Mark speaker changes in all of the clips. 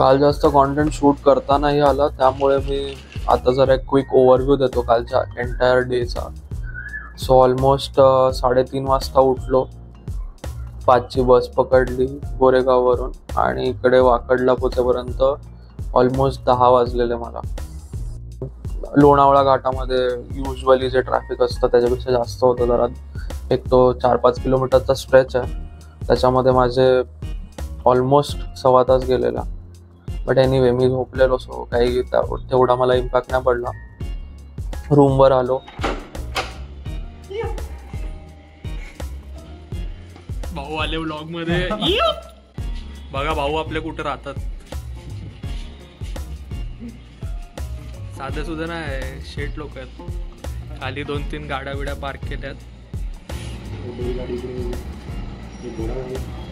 Speaker 1: काल जास्त content shoot करता नाही आला, त्यामुळे मी आता जरा एक क्विक ओव्हरव्ह्यू देतो कालच्या एंटायर डेचा. सो ऑलमोस्ट 3:30 वाजता उठलो. 5ची बस पकडली गोरेगाववरून आणि इकडे वाकडला पोचेपर्यंत ऑलमोस्ट 10 वाजलेले मला. लोणावळा घाटामध्ये युजली जे ट्रॅफिक असतं त्याच्यापेक्षा जास्त होतं जरा. एक तो 4-5 किलोमीटरचा स्ट्रेच आहे, त्याच्यामध्ये माझे ऑलमोस्ट 1.25 तास गेलेला. बट एनिवे मी झोपलेलो, सो काही तेवढा मला इम्पॅक्ट नाही पडला. रूमवर आलो.
Speaker 2: भाऊ आले व्लॉग मध्ये. बघा भाऊ आपले कुठे राहतात. साधे सुद्धा नाही, शेट लोक आहेत. खाली 2-3 गाड्या बिड्या पार्क केल्यात.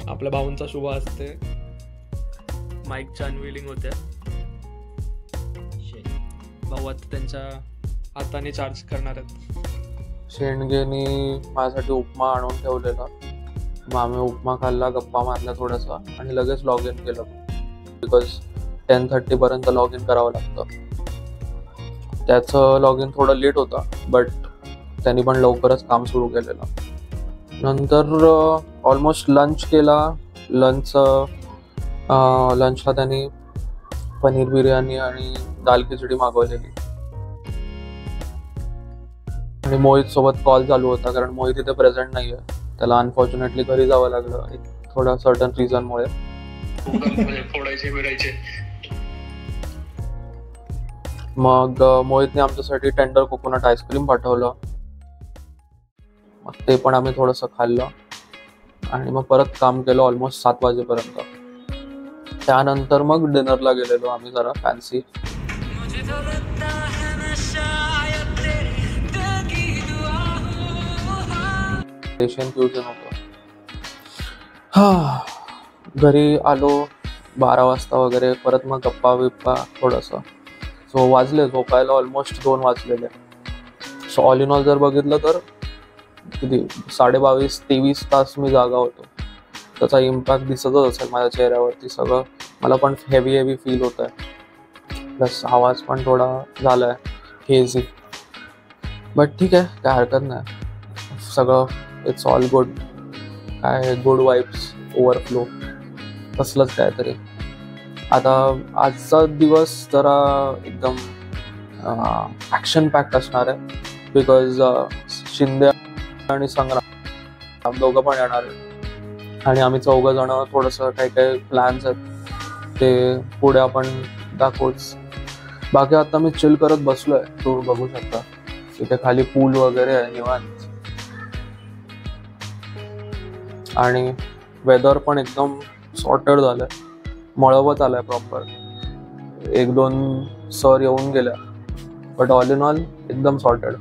Speaker 2: आपल्या भाऊंचा शुभ असते. माईकच्या अनव्हीलिंग होत्या. भाऊ आता त्यांच्या हाताने चार्ज करणार आहेत.
Speaker 1: शेंडगेनी माझ्यासाठी उपमा आणून ठेवलेला. मग आम्ही उपमा खाल्ला, गप्पा मारल्या थोडासा आणि लगेच लॉग इन केलं. बिकॉज 10:30 पर्यंत लॉग इन करावं लागतं. त्याचं लॉग इन थोडं लेट होता, बट त्यांनी पण लवकरच काम सुरू केलेलं. नंतर ऑलमोस्ट लंच केला. लंचला त्यांनी पनीर बिर्याणी आणि दाल खिचडी मागवलेली. आणि मोहित सोबत कॉल चालू होता, कारण मोहित इथे प्रेझेंट नाहीये. त्याला अनफॉर्च्युनेटली घरी जावं लागलं एक थोडा सर्टन रिझनमुळे. मग मोहितने आमच्यासाठी टेंडर कोकोनट आईस्क्रीम पाठवलं. मग ते पण आम्ही थोडंसं खाल्लं आणि मग परत काम केलं ऑलमोस्ट 7 वाजेपर्यंत. त्यानंतर मग डिनरला गेलेलो आम्ही जरा फॅन्सी. एशियन क्युझिन होतं. घरी आलो 12 वाजता वगैरे. परत मग गप्पा बिप्पा थोडंसं. सो वाजले झोपायला ऑलमोस्ट 2 वाजलेले. सो ऑल इन ऑल जर बघितलं तर किती 22-23 तास मी जागा होतो. त्याचा इम्पॅक्ट दिसतच असेल माझ्या चेहऱ्यावरती. सगळं मला पण हेवी फील होत आहे. प्लस आवाज पण थोडा झाला आहे हेझी. बट ठीक आहे, काय हरकत नाही. सगळं इट्स ऑल गुड. काय गुड वाईब्स ओव्हरफ्लो तसलंच काहीतरी. आता आजचा दिवस जरा एकदम ॲक्शन पॅक्ट असणार आहे. बिकॉज शिंदे आणि संग्राम दोघं पण येणार आहेत आणि आम्ही 4 जण थोडंसं काही प्लॅन्स आहेत ते पुढे आपण दाखवूच. बाकी आता मी चिल करत बसलोय. तू बघू शकता इथे खाली पूल वगैरे आहे निवांत. आणि वेदर पण एकदम सॉर्टेड झालंय, मळवत आलाय प्रॉपर. 1-2 सर येऊन गेल्या, बट ऑल इन ऑल एकदम सॉर्टेड.